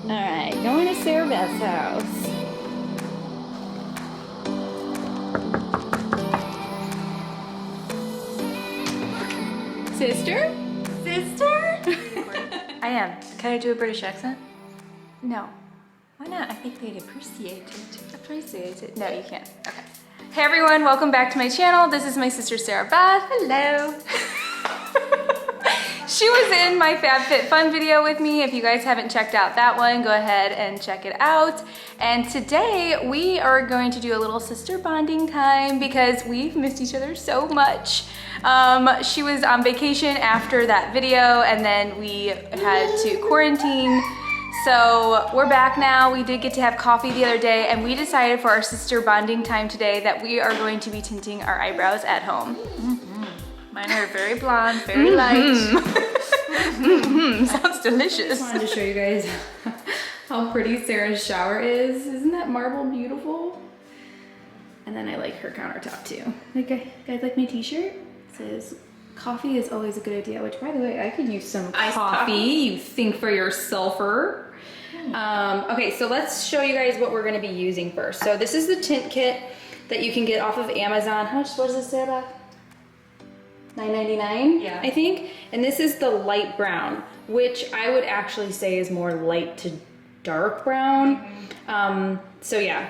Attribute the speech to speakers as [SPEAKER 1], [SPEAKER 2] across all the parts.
[SPEAKER 1] Alright, going to Sarabeth's house. Sister? Sister?
[SPEAKER 2] I am. Can I do a British accent?
[SPEAKER 1] No.
[SPEAKER 2] Why not? I think they'd appreciate it.
[SPEAKER 1] Appreciate it. No, you can't.
[SPEAKER 2] Okay. Hey everyone, welcome back to my channel. This is my sister Sarabeth. Hello. She was in my FabFitFun video with me. If you guys haven't checked out that one, go ahead and check it out. And today we are going to do a little sister bonding time because we've missed each other so much. She was on vacation after that video and then we had to quarantine. So we're back now. We did get to have coffee the other day and we decided for our sister bonding time today that we are going to be tinting our eyebrows at home. Mine are very blonde, very light. Sounds delicious.
[SPEAKER 1] I just wanted to show you guys how pretty Sarah's shower is. Isn't that marble beautiful? And then I like her countertop too. Like, guys like my t-shirt? It says, coffee is always a good idea, which by the way, I could use some coffee. You think for yourselfer. Okay, so let's show you guys what we're gonna be using first. So this is the tint kit that you can get off of Amazon. How much was this, Sarah? $9.99,
[SPEAKER 2] yeah.
[SPEAKER 1] I think. And this is the light brown, which I would actually say is more light to dark brown. So yeah,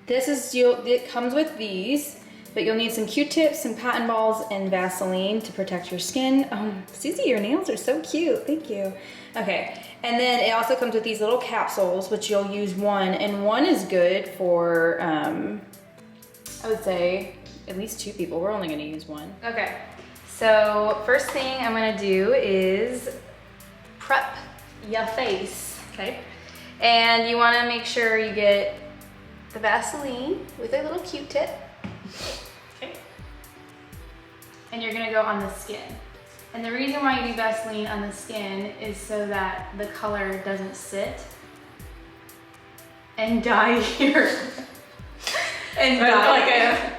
[SPEAKER 1] this is, it comes with these, but you'll need some Q-tips, some cotton balls, and Vaseline to protect your skin. Susie, your nails are so cute, thank you. Okay, and then it also comes with these little capsules, which you'll use one, and one is good for, I would say, at least 2 people. We're only gonna use one.
[SPEAKER 2] Okay, so first thing I'm gonna do is prep your face. Okay. And you wanna make sure you get the Vaseline with a little Q-tip. Okay. And you're gonna go on the skin. And the reason why you do Vaseline on the skin is so that the color doesn't sit and dye here. And dye.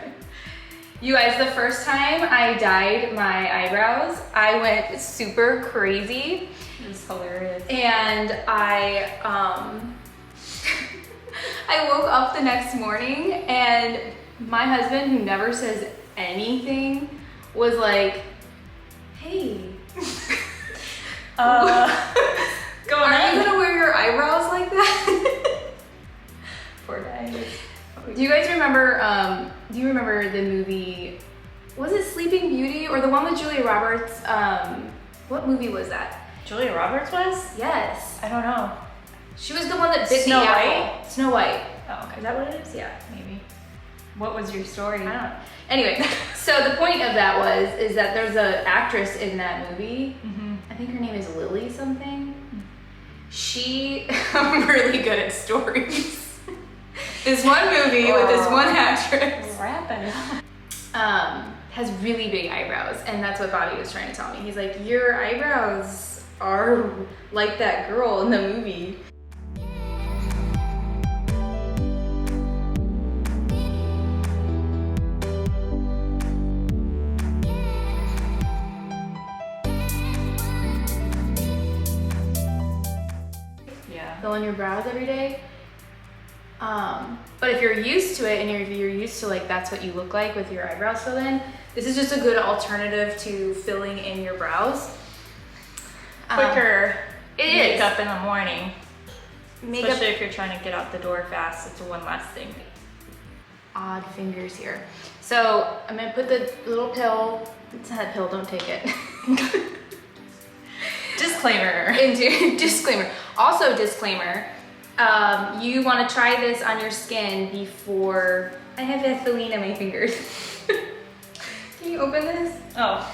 [SPEAKER 2] You guys, the first time I dyed my eyebrows, I went super crazy.
[SPEAKER 1] It was hilarious.
[SPEAKER 2] And I woke up the next morning and my husband, who never says anything, was like, hey, are you gonna wear your eyebrows like that?
[SPEAKER 1] Poor guy.
[SPEAKER 2] Do you guys remember, do you remember the movie, was it Sleeping Beauty or the one with Julia Roberts? What movie was that?
[SPEAKER 1] Julia Roberts was?
[SPEAKER 2] Yes.
[SPEAKER 1] I don't know.
[SPEAKER 2] She was the one that bit
[SPEAKER 1] Snow
[SPEAKER 2] the
[SPEAKER 1] White?
[SPEAKER 2] apple. Snow White.
[SPEAKER 1] Oh, okay.
[SPEAKER 2] Is that what it is? Yeah.
[SPEAKER 1] Maybe. What was your story?
[SPEAKER 2] I don't know. Anyway, so the point of that is that there's an actress in that movie. I think her name is Lily something. She, I'm really good at stories. This one movie with this one actress has really big eyebrows, and that's what Bobby was trying to tell me. He's like, your eyebrows are like that girl in the movie.
[SPEAKER 1] Yeah.
[SPEAKER 2] Fill in your brows every day. But if you're used to it and you're used to like that's what you look like with your eyebrows filled in, this is just a good alternative to filling in your brows.
[SPEAKER 1] Quicker
[SPEAKER 2] makeup
[SPEAKER 1] in the morning.
[SPEAKER 2] Makeup.
[SPEAKER 1] Especially if you're trying to get out the door fast, it's one less thing.
[SPEAKER 2] Odd fingers here. So I'm gonna put the little pill. It's not a pill, don't take it.
[SPEAKER 1] Disclaimer.
[SPEAKER 2] Disclaimer. Also disclaimer. You want to try this on your skin before. I have Vaseline on my fingers. Can you open this?
[SPEAKER 1] Oh.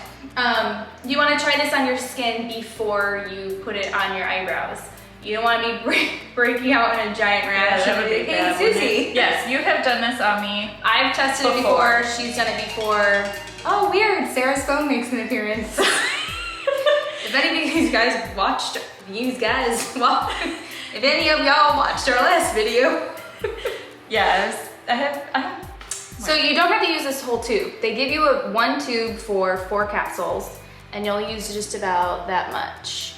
[SPEAKER 2] You want to try this on your skin before you put it on your eyebrows. You don't want to be breaking out in a giant rash.
[SPEAKER 1] Yeah, that would be
[SPEAKER 2] hey,
[SPEAKER 1] bad,
[SPEAKER 2] Susie.
[SPEAKER 1] Yes, you have done this on me.
[SPEAKER 2] I've tested it before. She's done it before. Oh, weird. Sarah's phone makes an appearance. If any of you guys watched, if any of y'all watched our last video.
[SPEAKER 1] Yes, I have.
[SPEAKER 2] So you don't have to use this whole tube. They give you one tube for 4 capsules and you'll use just about that much.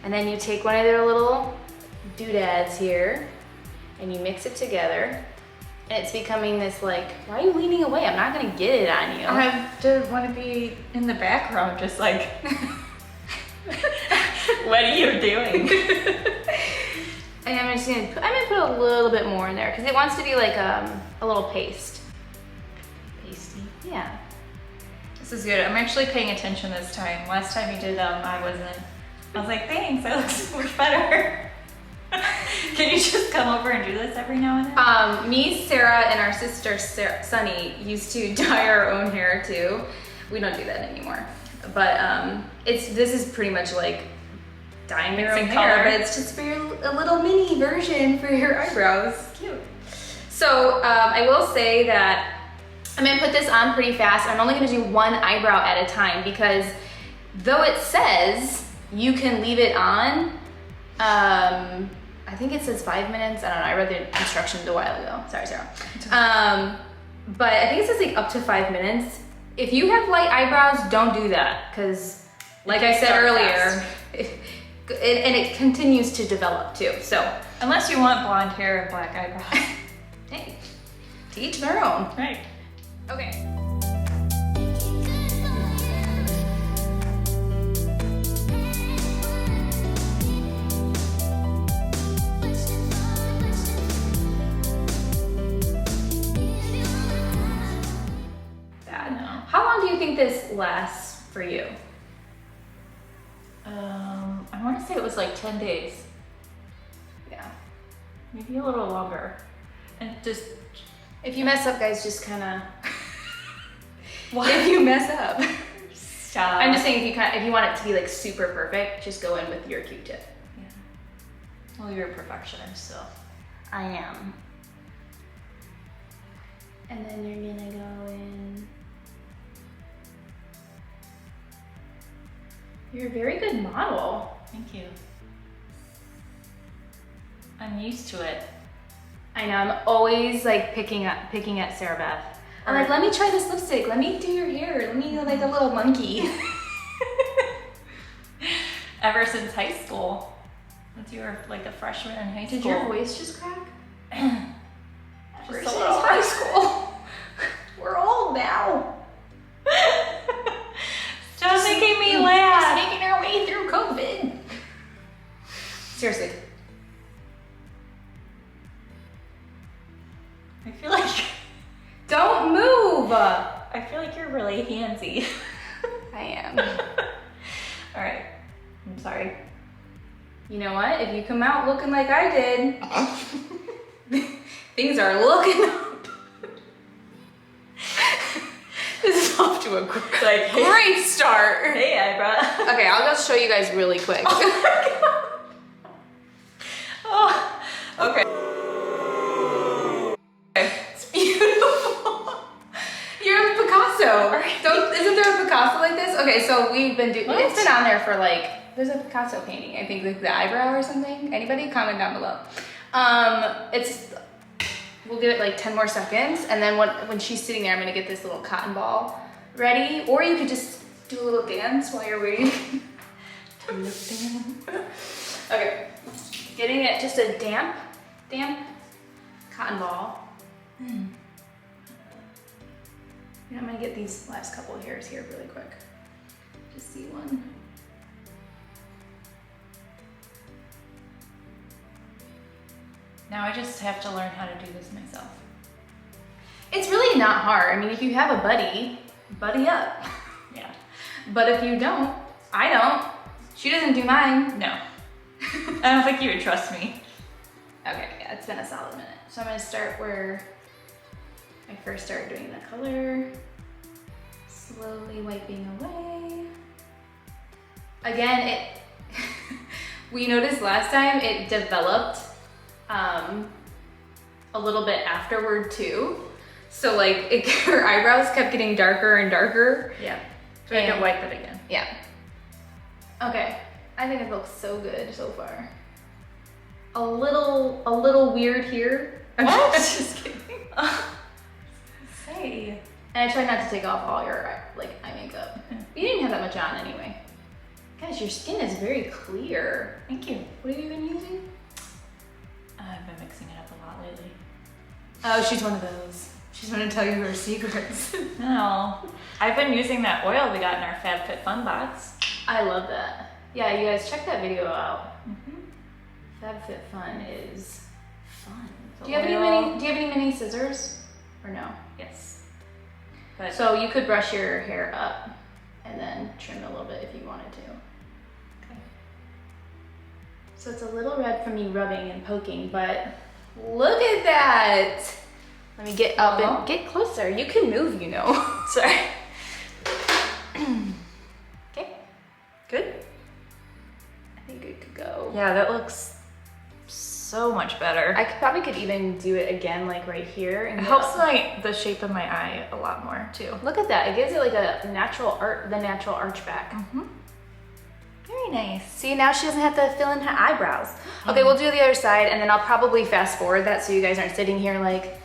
[SPEAKER 1] And then you take one of their little doodads here and you mix it together. And it's becoming this like, why are you leaning away? I'm not gonna get it on you.
[SPEAKER 2] I just want to be in the background, just like, what are you doing?
[SPEAKER 1] And I'm just gonna put a little bit more in there because it wants to be like a little paste. Pasty, yeah.
[SPEAKER 2] This is good. I'm actually paying attention this time. Last time you did them, I wasn't. I was like, thanks, that looks much better. Can you just come over and do this every now and then?
[SPEAKER 1] Me, Sarah, and our sister, Sunny, used to dye our own hair too. We don't do that anymore. But this is pretty much like dyeing your own hair, but it's just for a little mini version for your eyebrows. Cute. So I will say that I'm gonna put this on pretty fast. I'm only gonna do one eyebrow at a time because though it says you can leave it on, I think it says 5 minutes. I don't know, I read the instructions a while ago. Sorry, Sarah. But I think it says like up to 5 minutes. If you have light eyebrows, don't do that because like I said earlier, it continues to develop too, so.
[SPEAKER 2] Unless you want blonde hair and black eyebrows.
[SPEAKER 1] Hey, to each their own.
[SPEAKER 2] Right.
[SPEAKER 1] Okay. How long do you think this lasts for you?
[SPEAKER 2] I want to say it was like 10 days.
[SPEAKER 1] Yeah.
[SPEAKER 2] Maybe a little longer. And just...
[SPEAKER 1] If you mess up, guys, just kind of...
[SPEAKER 2] What?
[SPEAKER 1] If you mess up.
[SPEAKER 2] Stop.
[SPEAKER 1] I'm just saying if you want it to be like super perfect, just go in with your Q-tip.
[SPEAKER 2] Yeah. Well, you're a perfectionist, so.
[SPEAKER 1] I am. And then you're gonna go in. You're a very good model.
[SPEAKER 2] Thank you. I'm used to it.
[SPEAKER 1] I know, I'm always like picking at Sarabeth. I'm like, let me try this lipstick. Let me do your hair. Let me like a little monkey.
[SPEAKER 2] Ever since high school. Since you were like a freshman in high school.
[SPEAKER 1] Did your voice just crack?
[SPEAKER 2] Just
[SPEAKER 1] Since high school. We're old now.
[SPEAKER 2] Stop making me laugh.
[SPEAKER 1] Just making our way through COVID. Seriously.
[SPEAKER 2] I feel like...
[SPEAKER 1] Don't move.
[SPEAKER 2] I feel like you're really handsy.
[SPEAKER 1] I am.
[SPEAKER 2] All right. I'm sorry.
[SPEAKER 1] You know what? If you come out looking like I did, things are looking up. This is off to a great start.
[SPEAKER 2] Hey, eyebrow.
[SPEAKER 1] Okay, I'll just show you guys really quick.
[SPEAKER 2] Oh my God. Oh, okay.
[SPEAKER 1] It's beautiful. You're a Picasso. Isn't there a Picasso like this? Okay, so we've been doing, it's been on there for like, there's a Picasso painting, I think like the eyebrow or something. Anybody? Comment down below. We'll give it like 10 more seconds, and then when she's sitting there, I'm gonna get this little cotton ball ready, or you could just do a little dance while you're waiting. Okay, getting it just a damp cotton ball. And I'm gonna get these last couple of hairs here really quick. Just see one.
[SPEAKER 2] Now I just have to learn how to do this myself.
[SPEAKER 1] It's really not hard. I mean, if you have a buddy up.
[SPEAKER 2] Yeah.
[SPEAKER 1] But if you don't, I don't. She doesn't do mine.
[SPEAKER 2] No. I don't think you would trust me.
[SPEAKER 1] Okay, yeah, it's been a solid minute. So I'm gonna start where I first started doing the color. Slowly wiping away. Again, we noticed last time it developed a little bit afterward too. So like her eyebrows kept getting darker and darker.
[SPEAKER 2] Yeah. So I can wipe it again.
[SPEAKER 1] Yeah. Okay. I think it looks so good so far. A little weird here.
[SPEAKER 2] What?
[SPEAKER 1] Just kidding.
[SPEAKER 2] Say.
[SPEAKER 1] And I try not to take off all your like eye makeup. You didn't have that much on anyway.
[SPEAKER 2] Guys, your skin is very clear.
[SPEAKER 3] Thank you.
[SPEAKER 2] What have you been using?
[SPEAKER 3] I've been mixing it up a lot lately.
[SPEAKER 2] Oh, she's one of those. She's gonna tell you her secrets.
[SPEAKER 3] No, I've been using that oil we got in our FabFitFun box.
[SPEAKER 2] I love that. Yeah, you guys check that video out. FabFitFun is fun. Do you have any mini scissors or no?
[SPEAKER 3] Yes. But
[SPEAKER 2] So you could brush your hair up and then trim a little bit if you wanted to.
[SPEAKER 3] Okay.
[SPEAKER 2] So it's a little red from me rubbing and poking, but look at that. Let me get up and get closer. You can move, you know.
[SPEAKER 3] Sorry.
[SPEAKER 2] Okay, good. I think it could go.
[SPEAKER 3] Yeah, that looks so much better.
[SPEAKER 2] I could even do it again, like right here. And
[SPEAKER 3] It helps the shape of my eye a lot more too.
[SPEAKER 2] Look at that. It gives it like the natural arch back.
[SPEAKER 3] Very nice.
[SPEAKER 2] See, now she doesn't have to fill in her eyebrows. Okay, we'll do the other side, and then I'll probably fast forward that so you guys aren't sitting here like.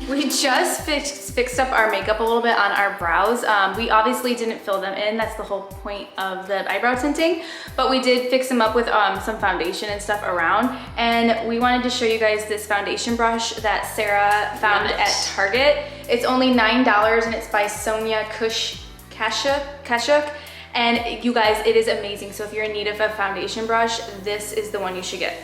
[SPEAKER 2] We just fixed up our makeup a little bit on our brows. We obviously didn't fill them in. That's the whole point of the eyebrow tinting, but we did fix them up with some foundation and stuff around. And we wanted to show you guys this foundation brush that Sarah found at Target. It's only $9 and it's by Sonia Kashuk. And you guys, it is amazing. So if you're in need of a foundation brush, this is the one you should get.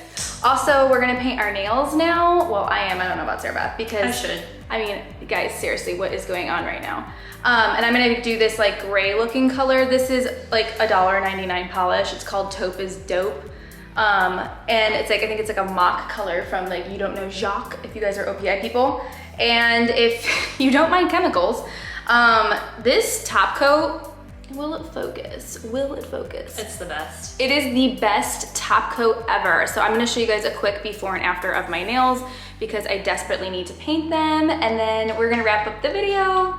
[SPEAKER 2] Also, we're gonna paint our nails now. Well, I don't know about Sarabeth because I mean, guys, seriously, what is going on right now? And I'm gonna do this like gray looking color. This is like a $1.99 polish. It's called Taupe is Dope. And it's like, I think it's like a mock color from like, you don't know Jacques, if you guys are OPI people. And if you don't mind chemicals, this top coat, will it focus? Will it focus?
[SPEAKER 3] It's the best.
[SPEAKER 2] It is the best top coat ever. So I'm gonna show you guys a quick before and after of my nails because I desperately need to paint them. And then we're gonna wrap up the video.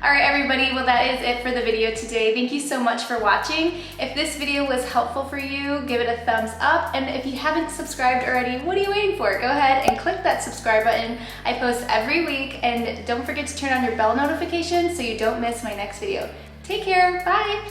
[SPEAKER 2] All right, everybody, well, that is it for the video today. Thank you so much for watching. If this video was helpful for you, give it a thumbs up. And if you haven't subscribed already, what are you waiting for? Go ahead and click that subscribe button. I post every week, and don't forget to turn on your bell notifications so you don't miss my next video. Take care, bye.